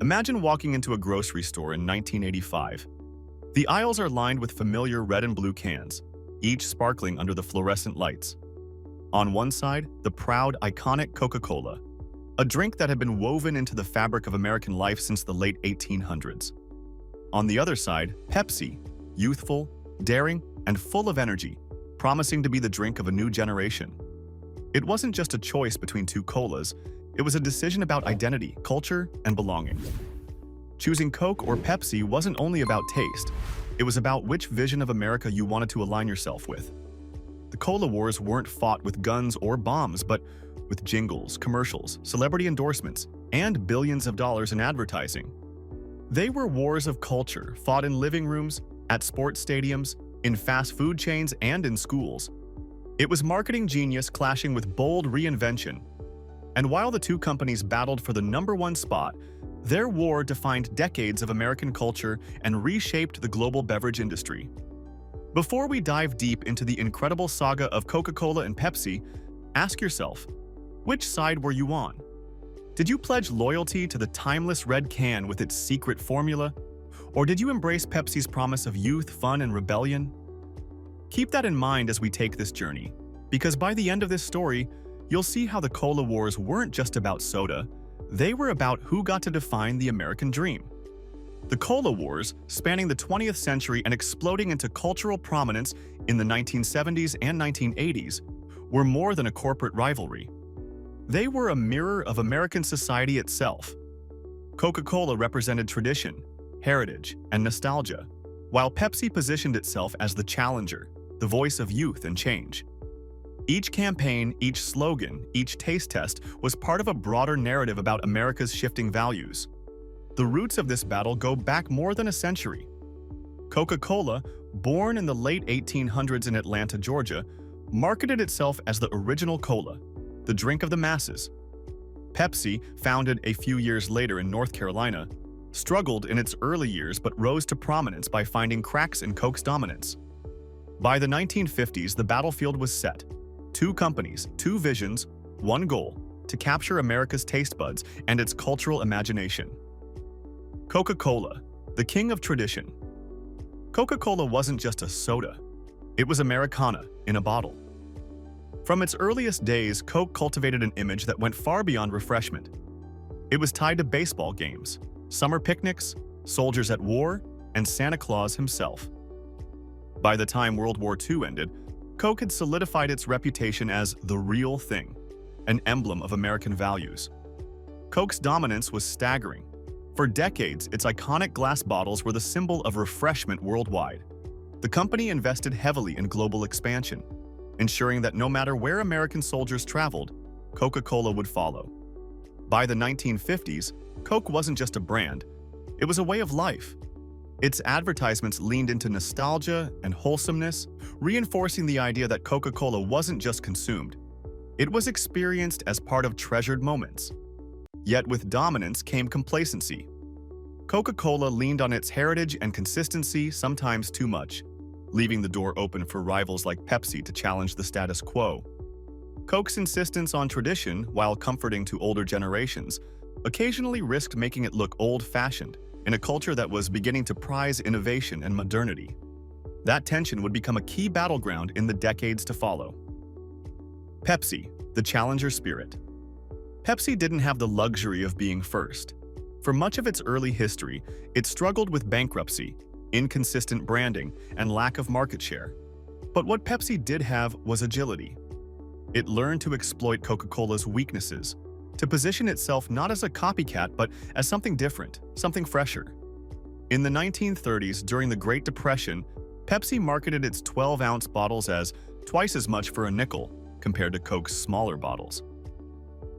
Imagine walking into a grocery store in 1985. The aisles are lined with familiar red and blue cans, each sparkling under the fluorescent lights. On one side, the proud, iconic Coca-Cola, a drink that had been woven into the fabric of American life since the late 1800s. On the other side, Pepsi, youthful, daring, and full of energy, promising to be the drink of a new generation. It wasn't just a choice between two colas, it was a decision about identity, culture, and belonging. Choosing Coke or Pepsi wasn't only about taste, it was about which vision of America you wanted to align yourself with. The cola wars weren't fought with guns or bombs, but with jingles, commercials, celebrity endorsements, and billions of dollars in advertising. They were wars of culture, fought in living rooms, at sports stadiums, in fast food chains, and in schools. It was marketing genius clashing with bold reinvention. And while the two companies battled for the #1 spot, their war defined decades of American culture and reshaped the global beverage industry. Before we dive deep into the incredible saga of Coca-Cola and Pepsi, ask yourself, which side were you on? Did you pledge loyalty to the timeless red can with its secret formula? Or did you embrace Pepsi's promise of youth, fun, and rebellion? Keep that in mind as we take this journey, because by the end of this story, you'll see how the cola wars weren't just about soda, they were about who got to define the American dream. The cola wars, spanning the 20th century and exploding into cultural prominence in the 1970s and 1980s, were more than a corporate rivalry. They were a mirror of American society itself. Coca-Cola represented tradition, heritage, and nostalgia, while Pepsi positioned itself as the challenger, the voice of youth and change. Each campaign, each slogan, each taste test was part of a broader narrative about America's shifting values. The roots of this battle go back more than a century. Coca-Cola, born in the late 1800s in Atlanta, Georgia, marketed itself as the original cola, the drink of the masses. Pepsi, founded a few years later in North Carolina, struggled in its early years but rose to prominence by finding cracks in Coke's dominance. By the 1950s, the battlefield was set. Two companies, two visions, one goal: to capture America's taste buds and its cultural imagination. Coca-Cola, the king of tradition. Coca-Cola wasn't just a soda. It was Americana in a bottle. From its earliest days, Coke cultivated an image that went far beyond refreshment. It was tied to baseball games, summer picnics, soldiers at war, and Santa Claus himself. By the time World War II ended, Coke had solidified its reputation as the real thing, an emblem of American values. Coke's dominance was staggering. For decades, its iconic glass bottles were the symbol of refreshment worldwide. The company invested heavily in global expansion, ensuring that no matter where American soldiers traveled, Coca-Cola would follow. By the 1950s, Coke wasn't just a brand, it was a way of life. Its advertisements leaned into nostalgia and wholesomeness, reinforcing the idea that Coca-Cola wasn't just consumed. It was experienced as part of treasured moments. Yet with dominance came complacency. Coca-Cola leaned on its heritage and consistency, sometimes too much, leaving the door open for rivals like Pepsi to challenge the status quo. Coke's insistence on tradition, while comforting to older generations, occasionally risked making it look old-fashioned in a culture that was beginning to prize innovation and modernity. That tension would become a key battleground in the decades to follow. Pepsi, the challenger spirit. Pepsi didn't have the luxury of being first. For much of its early history, it struggled with bankruptcy, inconsistent branding, and lack of market share. But what Pepsi did have was agility. It learned to exploit Coca-Cola's weaknesses, to position itself not as a copycat but as something different, something fresher. In the 1930s, during the Great Depression, Pepsi marketed its 12-ounce bottles as twice as much for a nickel compared to Coke's smaller bottles.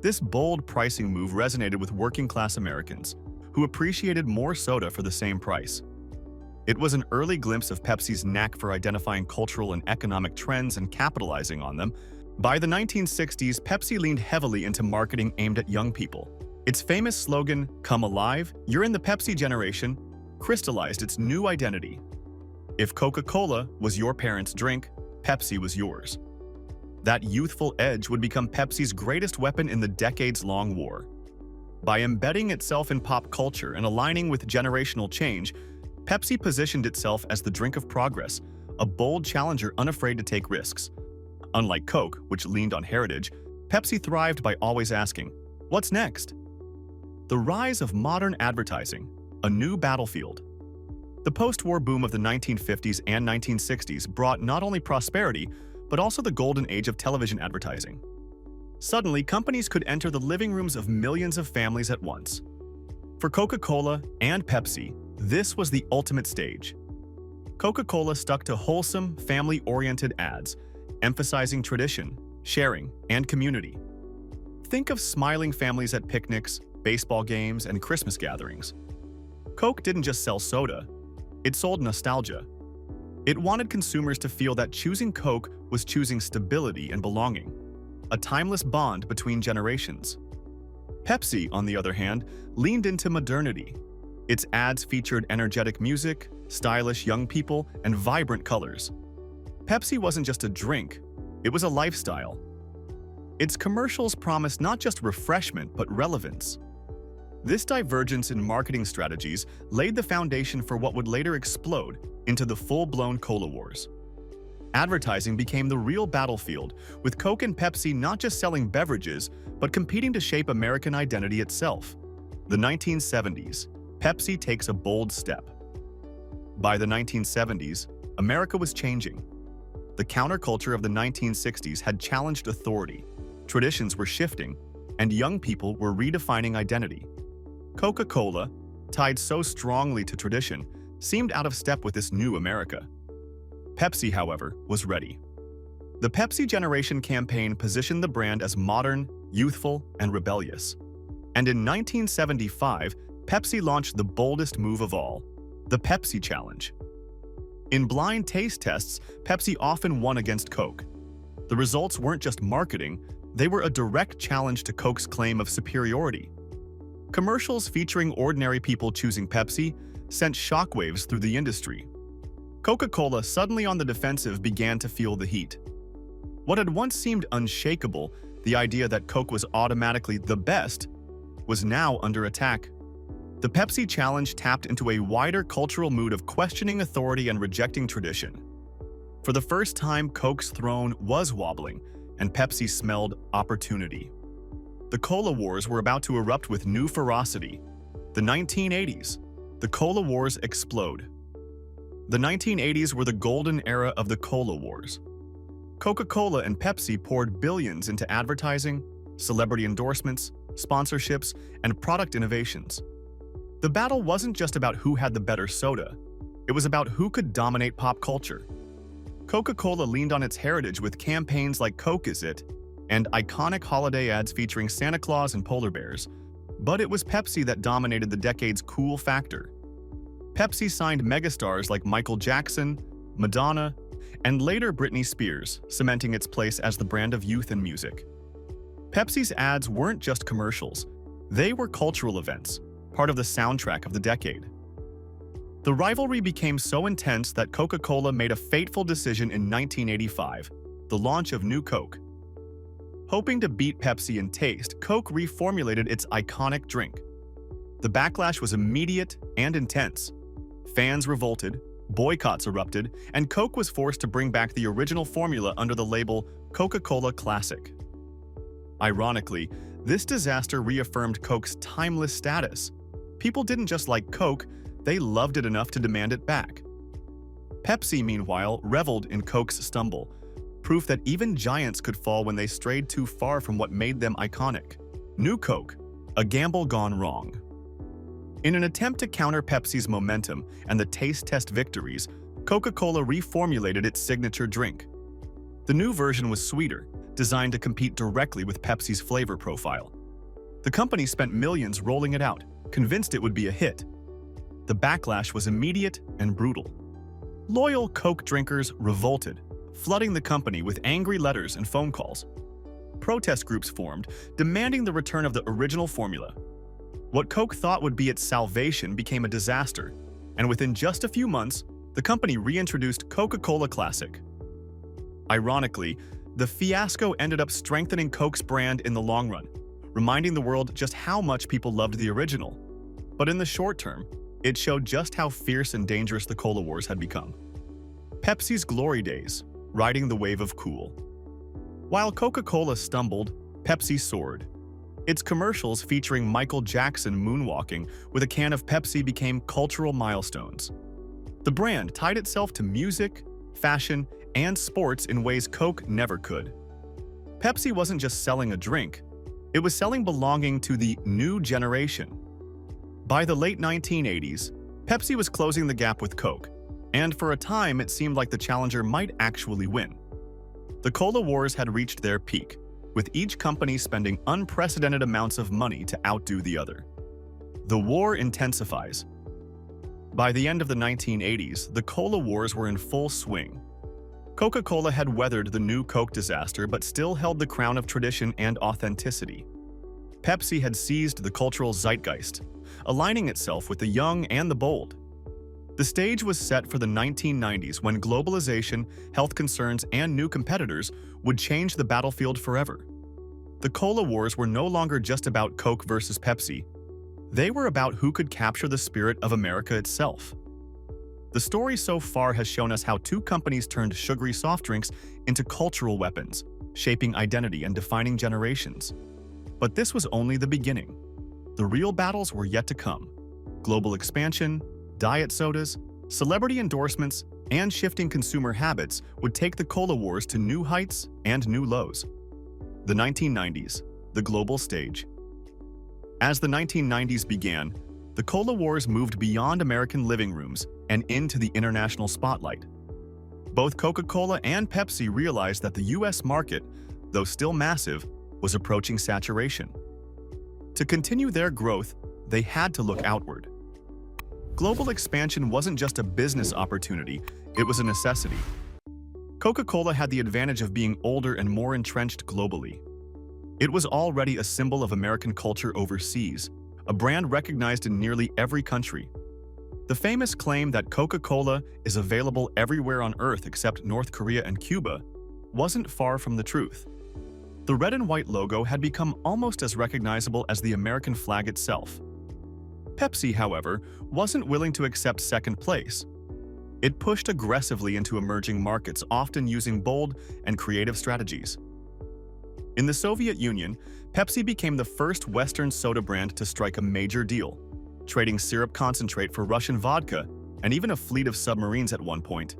This bold pricing move resonated with working-class Americans, who appreciated more soda for the same price. It was an early glimpse of Pepsi's knack for identifying cultural and economic trends and capitalizing on them. By the 1960s, Pepsi leaned heavily into marketing aimed at young people. Its famous slogan, "Come alive, you're in the Pepsi generation," crystallized its new identity. If Coca-Cola was your parents' drink, Pepsi was yours. That youthful edge would become Pepsi's greatest weapon in the decades-long war. By embedding itself in pop culture and aligning with generational change, Pepsi positioned itself as the drink of progress, a bold challenger unafraid to take risks. Unlike Coke, which leaned on heritage, Pepsi thrived by always asking, "What's next?" The rise of modern advertising, a new battlefield. The post-war boom of the 1950s and 1960s brought not only prosperity, but also the golden age of television advertising. Suddenly, companies could enter the living rooms of millions of families at once. For Coca-Cola and Pepsi, this was the ultimate stage. Coca-Cola stuck to wholesome, family-oriented ads, emphasizing tradition, sharing, and community. Think of smiling families at picnics, baseball games, and Christmas gatherings. Coke didn't just sell soda, it sold nostalgia. It wanted consumers to feel that choosing Coke was choosing stability and belonging, a timeless bond between generations. Pepsi, on the other hand, leaned into modernity. Its ads featured energetic music, stylish young people, and vibrant colors. Pepsi wasn't just a drink, it was a lifestyle. Its commercials promised not just refreshment, but relevance. This divergence in marketing strategies laid the foundation for what would later explode into the full-blown cola wars. Advertising became the real battlefield, with Coke and Pepsi not just selling beverages, but competing to shape American identity itself. The 1970s, Pepsi takes a bold step. By the 1970s, America was changing. The counterculture of the 1960s had challenged authority, traditions were shifting, and young people were redefining identity. Coca-Cola, tied so strongly to tradition, seemed out of step with this new America. Pepsi, however, was ready. The Pepsi Generation campaign positioned the brand as modern, youthful, and rebellious. And in 1975, Pepsi launched the boldest move of all, the Pepsi Challenge. In blind taste tests, Pepsi often won against Coke. The results weren't just marketing, they were a direct challenge to Coke's claim of superiority. Commercials featuring ordinary people choosing Pepsi sent shockwaves through the industry. Coca-Cola, suddenly on the defensive, began to feel the heat. What had once seemed unshakable, the idea that Coke was automatically the best, was now under attack. The Pepsi Challenge tapped into a wider cultural mood of questioning authority and rejecting tradition. For the first time, Coke's throne was wobbling, and Pepsi smelled opportunity. The cola wars were about to erupt with new ferocity. The 1980s. The cola wars explode. The 1980s were the golden era of the cola wars. Coca-Cola and Pepsi poured billions into advertising, celebrity endorsements, sponsorships, and product innovations. The battle wasn't just about who had the better soda. It was about who could dominate pop culture. Coca-Cola leaned on its heritage with campaigns like Coke Is It and iconic holiday ads featuring Santa Claus and polar bears. But it was Pepsi that dominated the decade's cool factor. Pepsi signed megastars like Michael Jackson, Madonna, and later Britney Spears, cementing its place as the brand of youth and music. Pepsi's ads weren't just commercials. They were cultural events, part of the soundtrack of the decade. The rivalry became so intense that Coca-Cola made a fateful decision in 1985, the launch of New Coke. Hoping to beat Pepsi in taste, Coke reformulated its iconic drink. The backlash was immediate and intense. Fans revolted, boycotts erupted, and Coke was forced to bring back the original formula under the label Coca-Cola Classic. Ironically, this disaster reaffirmed Coke's timeless status. People didn't just like Coke, they loved it enough to demand it back. Pepsi, meanwhile, reveled in Coke's stumble, proof that even giants could fall when they strayed too far from what made them iconic. New Coke, a gamble gone wrong. In an attempt to counter Pepsi's momentum and the taste test victories, Coca-Cola reformulated its signature drink. The new version was sweeter, designed to compete directly with Pepsi's flavor profile. The company spent millions rolling it out, convinced it would be a hit. The backlash was immediate and brutal. Loyal Coke drinkers revolted, flooding the company with angry letters and phone calls. Protest groups formed, demanding the return of the original formula. What Coke thought would be its salvation became a disaster, and within just a few months, the company reintroduced Coca-Cola Classic. Ironically, the fiasco ended up strengthening Coke's brand in the long run. reminding the world just how much people loved the original. But in the short term, it showed just how fierce and dangerous the cola wars had become. Pepsi's glory days, riding the wave of cool. While Coca-Cola stumbled, Pepsi soared. Its commercials featuring Michael Jackson moonwalking with a can of Pepsi became cultural milestones. The brand tied itself to music, fashion, and sports in ways Coke never could. Pepsi wasn't just selling a drink, it was selling belonging to the new generation. By the late 1980s, Pepsi was closing the gap with Coke, and for a time it seemed like the challenger might actually win. The cola wars had reached their peak, with each company spending unprecedented amounts of money to outdo the other. The war intensifies. By the end of the 1980s, the cola wars were in full swing. Coca-Cola had weathered the new Coke disaster but still held the crown of tradition and authenticity. Pepsi had seized the cultural zeitgeist, aligning itself with the young and the bold. The stage was set for the 1990s when globalization, health concerns, and new competitors would change the battlefield forever. The cola wars were no longer just about Coke versus Pepsi. They were about who could capture the spirit of America itself. The story so far has shown us how two companies turned sugary soft drinks into cultural weapons, shaping identity and defining generations. But this was only the beginning. The real battles were yet to come. Global expansion, diet sodas, celebrity endorsements, and shifting consumer habits would take the cola wars to new heights and new lows. The 1990s, the global stage. As the 1990s began, the cola wars moved beyond American living rooms and into the international spotlight. Both Coca-Cola and Pepsi realized that the US market, though still massive, was approaching saturation. To continue their growth, they had to look outward. Global expansion wasn't just a business opportunity, it was a necessity. Coca-Cola had the advantage of being older and more entrenched globally. It was already a symbol of American culture overseas, a brand recognized in nearly every country. The famous claim that Coca-Cola is available everywhere on Earth except North Korea and Cuba wasn't far from the truth. The red and white logo had become almost as recognizable as the American flag itself. Pepsi, however, wasn't willing to accept second place. It pushed aggressively into emerging markets, often using bold and creative strategies. In the Soviet Union, Pepsi became the first Western soda brand to strike a major deal, trading syrup concentrate for Russian vodka and even a fleet of submarines at one point.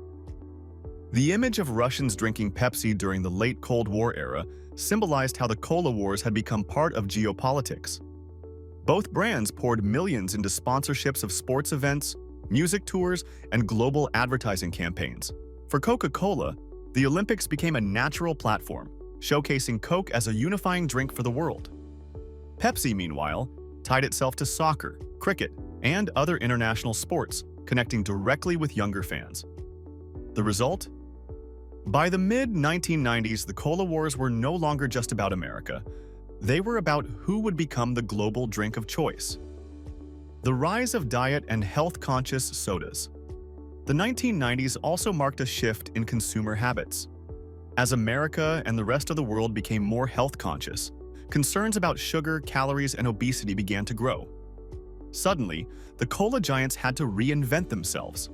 The image of Russians drinking Pepsi during the late Cold War era symbolized how the cola wars had become part of geopolitics. Both brands poured millions into sponsorships of sports events, music tours, and global advertising campaigns. For Coca-Cola, the Olympics became a natural platform, showcasing Coke as a unifying drink for the world. Pepsi, meanwhile, tied itself to soccer, cricket, and other international sports, connecting directly with younger fans. The result? By the mid-1990s, the cola wars were no longer just about America. They were about who would become the global drink of choice. The rise of diet and health-conscious sodas. The 1990s also marked a shift in consumer habits. As America and the rest of the world became more health-conscious, concerns about sugar, calories, and obesity began to grow. Suddenly, the cola giants had to reinvent themselves.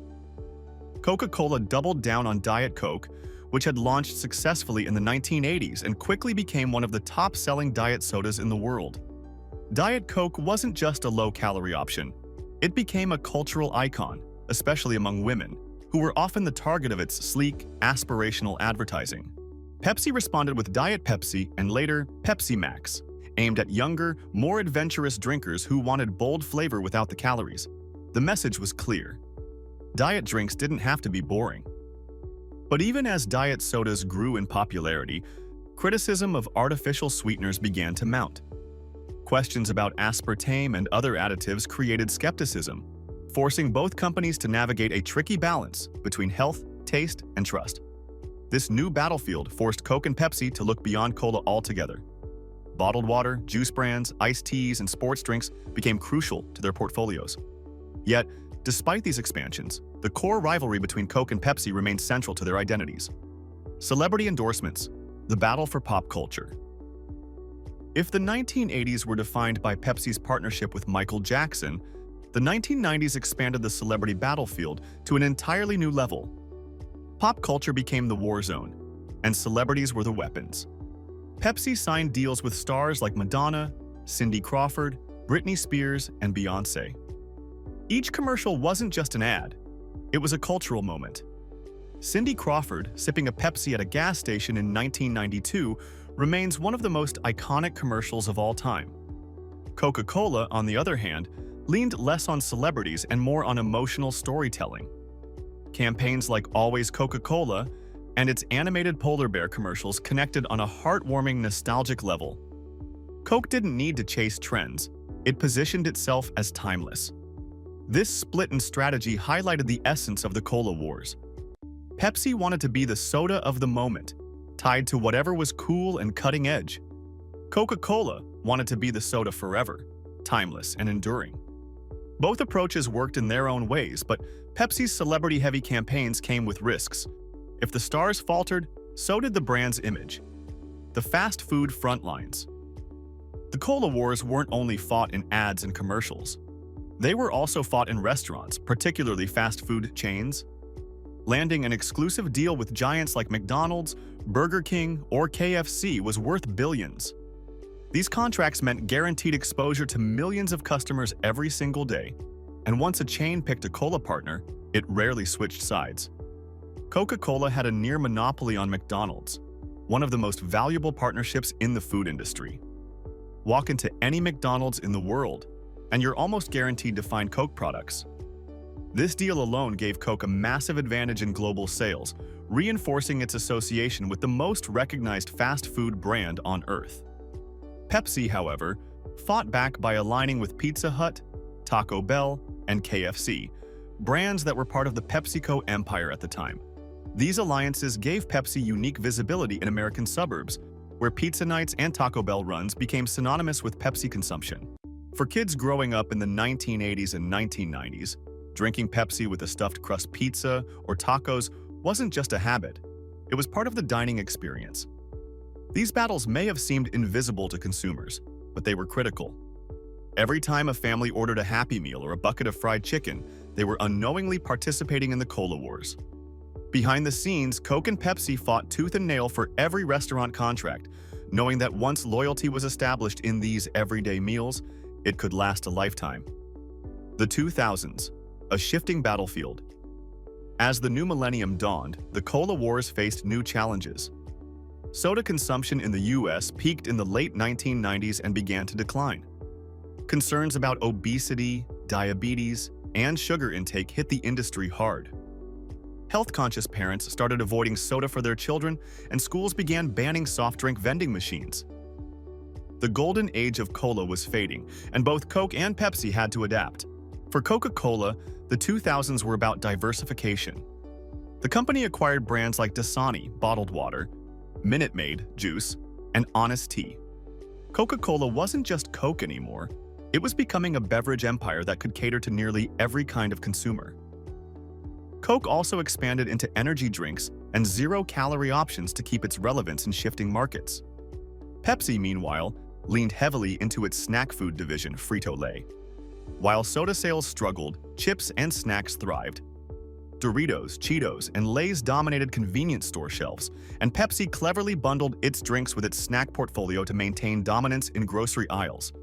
Coca-Cola doubled down on Diet Coke, which had launched successfully in the 1980s and quickly became one of the top-selling diet sodas in the world. Diet Coke wasn't just a low-calorie option. It became a cultural icon, especially among women, who were often the target of its sleek, aspirational advertising. Pepsi responded with Diet Pepsi and later Pepsi Max, aimed at younger, more adventurous drinkers who wanted bold flavor without the calories. The message was clear. Diet drinks didn't have to be boring. But even as diet sodas grew in popularity, criticism of artificial sweeteners began to mount. Questions about aspartame and other additives created skepticism, forcing both companies to navigate a tricky balance between health, taste, and trust. This new battlefield forced Coke and Pepsi to look beyond cola altogether. Bottled water, juice brands, iced teas, and sports drinks became crucial to their portfolios. Yet, despite these expansions, the core rivalry between Coke and Pepsi remained central to their identities. Celebrity endorsements, the battle for pop culture. If the 1980s were defined by Pepsi's partnership with Michael Jackson, the 1990s expanded the celebrity battlefield to an entirely new level. Pop culture became the war zone, and celebrities were the weapons. Pepsi signed deals with stars like Madonna, Cindy Crawford, Britney Spears, and Beyoncé. Each commercial wasn't just an ad, it was a cultural moment. Cindy Crawford, sipping a Pepsi at a gas station in 1992, remains one of the most iconic commercials of all time. Coca-Cola, on the other hand, leaned less on celebrities and more on emotional storytelling. Campaigns like Always Coca-Cola and its animated polar bear commercials connected on a heartwarming, nostalgic level. Coke didn't need to chase trends, it positioned itself as timeless. This split in strategy highlighted the essence of the cola wars. Pepsi wanted to be the soda of the moment, tied to whatever was cool and cutting edge. Coca-Cola wanted to be the soda forever, timeless and enduring. Both approaches worked in their own ways, but Pepsi's celebrity-heavy campaigns came with risks. If the stars faltered, so did the brand's image. The fast food frontlines. The cola wars weren't only fought in ads and commercials. They were also fought in restaurants, particularly fast food chains. Landing an exclusive deal with giants like McDonald's, Burger King, or KFC was worth billions. These contracts meant guaranteed exposure to millions of customers every single day, and once a chain picked a cola partner, it rarely switched sides. Coca-Cola had a near monopoly on McDonald's, one of the most valuable partnerships in the food industry. Walk into any McDonald's in the world, and you're almost guaranteed to find Coke products. This deal alone gave Coke a massive advantage in global sales, reinforcing its association with the most recognized fast food brand on Earth. Pepsi, however, fought back by aligning with Pizza Hut, Taco Bell, and KFC, brands that were part of the PepsiCo empire at the time. These alliances gave Pepsi unique visibility in American suburbs, where pizza nights and Taco Bell runs became synonymous with Pepsi consumption. For kids growing up in the 1980s and 1990s, drinking Pepsi with a stuffed crust pizza or tacos wasn't just a habit, it was part of the dining experience. These battles may have seemed invisible to consumers, but they were critical. Every time a family ordered a Happy Meal or a bucket of fried chicken, they were unknowingly participating in the cola wars. Behind the scenes, Coke and Pepsi fought tooth and nail for every restaurant contract, knowing that once loyalty was established in these everyday meals, it could last a lifetime. The 2000s, a shifting battlefield. As the new millennium dawned, the cola wars faced new challenges. Soda consumption in the US peaked in the late 1990s and began to decline. Concerns about obesity, diabetes, and sugar intake hit the industry hard. Health-conscious parents started avoiding soda for their children, and schools began banning soft drink vending machines. The golden age of cola was fading, and both Coke and Pepsi had to adapt. For Coca-Cola, the 2000s were about diversification. The company acquired brands like Dasani, bottled water, Minute Maid, juice, and Honest Tea. Coca-Cola wasn't just Coke anymore. It was becoming a beverage empire that could cater to nearly every kind of consumer. Coke also expanded into energy drinks and zero-calorie options to keep its relevance in shifting markets. Pepsi, meanwhile, leaned heavily into its snack food division, Frito-Lay. While soda sales struggled, chips and snacks thrived. Doritos, Cheetos, and Lay's dominated convenience store shelves, and Pepsi cleverly bundled its drinks with its snack portfolio to maintain dominance in grocery aisles.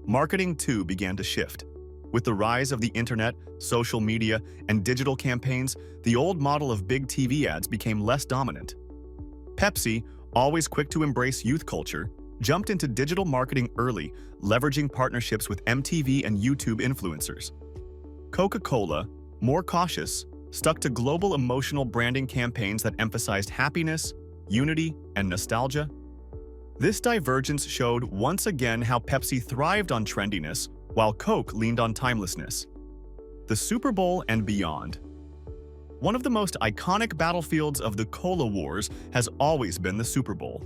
Marketing, too, began to shift. With the rise of the internet, social media, and digital campaigns, the old model of big TV ads became less dominant. Pepsi, always quick to embrace youth culture, jumped into digital marketing early, leveraging partnerships with MTV and YouTube influencers. Coca-Cola, more cautious, stuck to global emotional branding campaigns that emphasized happiness, unity, and nostalgia. This divergence showed once again how Pepsi thrived on trendiness, while Coke leaned on timelessness. The Super Bowl and beyond. One of the most iconic battlefields of the cola wars has always been the Super Bowl.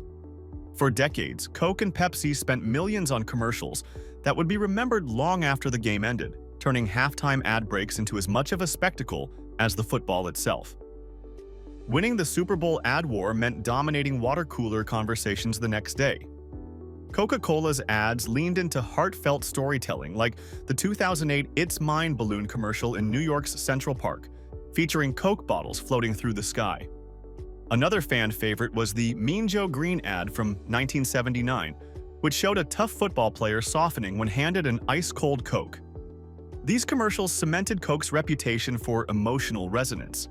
For decades, Coke and Pepsi spent millions on commercials that would be remembered long after the game ended, turning halftime ad breaks into as much of a spectacle as the football itself. Winning the Super Bowl ad war meant dominating water cooler conversations the next day. Coca-Cola's ads leaned into heartfelt storytelling, like the 2008 It's Mine balloon commercial in New York's Central Park, featuring Coke bottles floating through the sky. Another fan favorite was the Mean Joe Green ad from 1979, which showed a tough football player softening when handed an ice-cold Coke. These commercials cemented Coke's reputation for emotional resonance.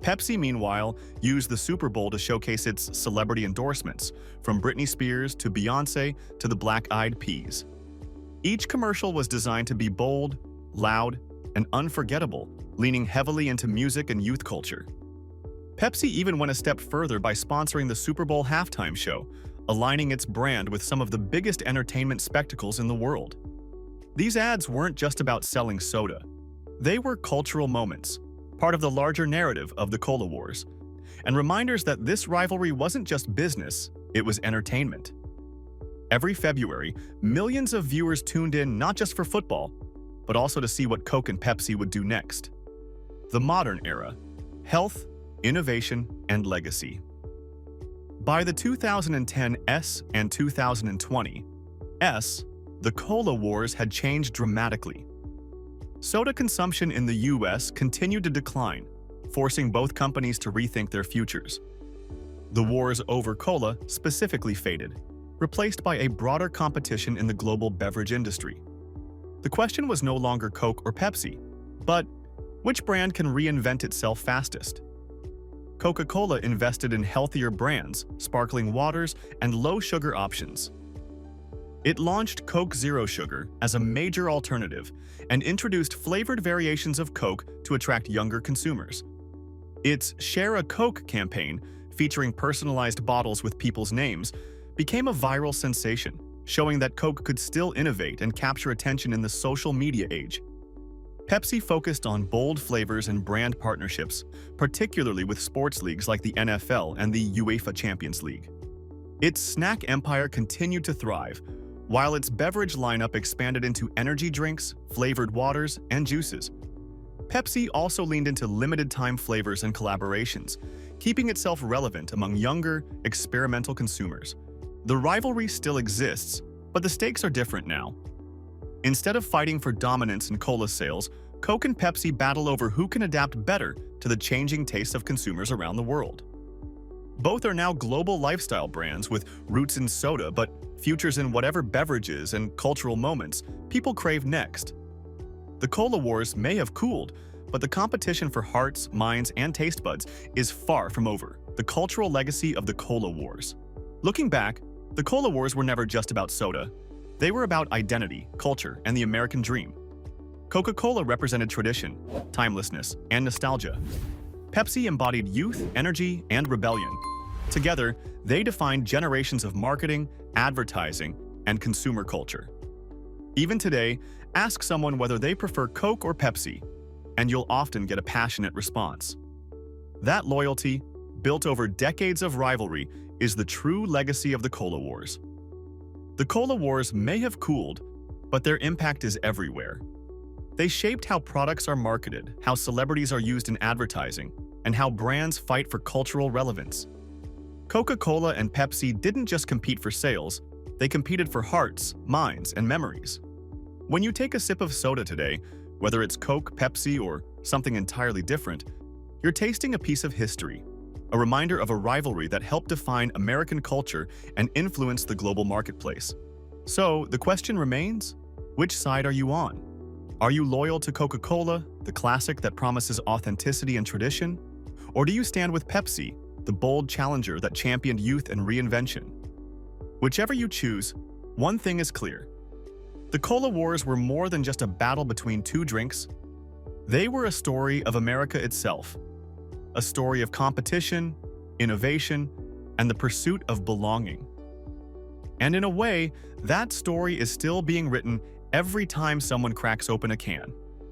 Pepsi, meanwhile, used the Super Bowl to showcase its celebrity endorsements, from Britney Spears to Beyoncé to the Black Eyed Peas. Each commercial was designed to be bold, loud, and unforgettable, leaning heavily into music and youth culture. Pepsi even went a step further by sponsoring the Super Bowl halftime show, aligning its brand with some of the biggest entertainment spectacles in the world. These ads weren't just about selling soda. They were cultural moments, part of the larger narrative of the Cola Wars, and reminders that this rivalry wasn't just business, it was entertainment. Every February, millions of viewers tuned in not just for football, but also to see what Coke and Pepsi would do next. The modern era: health, innovation, and legacy. By the 2010 and 2020 the Cola Wars had changed dramatically. Soda consumption in the US continued to decline, forcing both companies to rethink their futures. The wars over cola specifically faded, replaced by a broader competition in the global beverage industry. The question was no longer Coke or Pepsi, but which brand can reinvent itself fastest? Coca-Cola invested in healthier brands, sparkling waters, and low-sugar options. It launched Coke Zero Sugar as a major alternative and introduced flavored variations of Coke to attract younger consumers. Its Share a Coke campaign, featuring personalized bottles with people's names, became a viral sensation, showing that Coke could still innovate and capture attention in the social media age. Pepsi focused on bold flavors and brand partnerships, particularly with sports leagues like the NFL and the UEFA Champions League. Its snack empire continued to thrive, while its beverage lineup expanded into energy drinks, flavored waters, and juices. Pepsi also leaned into limited-time flavors and collaborations, keeping itself relevant among younger, experimental consumers. The rivalry still exists, but the stakes are different now. Instead of fighting for dominance in cola sales, Coke and Pepsi battle over who can adapt better to the changing tastes of consumers around the world. Both are now global lifestyle brands with roots in soda but futures in whatever beverages and cultural moments people crave next. The Cola Wars may have cooled, but the competition for hearts, minds, and taste buds is far from over. The cultural legacy of the Cola Wars. Looking back, the Cola Wars were never just about soda. They were about identity, culture, and the American dream. Coca-Cola represented tradition, timelessness, and nostalgia. Pepsi embodied youth, energy, and rebellion. Together, they defined generations of marketing, advertising, and consumer culture. Even today, ask someone whether they prefer Coke or Pepsi, and you'll often get a passionate response. That loyalty, built over decades of rivalry, is the true legacy of the Cola Wars. The Cola Wars may have cooled, but their impact is everywhere. They shaped how products are marketed, how celebrities are used in advertising, and how brands fight for cultural relevance. Coca-Cola and Pepsi didn't just compete for sales, they competed for hearts, minds, and memories. When you take a sip of soda today, whether it's Coke, Pepsi, or something entirely different, you're tasting a piece of history, a reminder of a rivalry that helped define American culture and influence the global marketplace. So, the question remains, which side are you on? Are you loyal to Coca-Cola, the classic that promises authenticity and tradition? Or do you stand with Pepsi, the bold challenger that championed youth and reinvention? Whichever you choose, one thing is clear. The Cola Wars were more than just a battle between two drinks. They were a story of America itself, a story of competition, innovation, and the pursuit of belonging. And in a way, that story is still being written every time someone cracks open a can.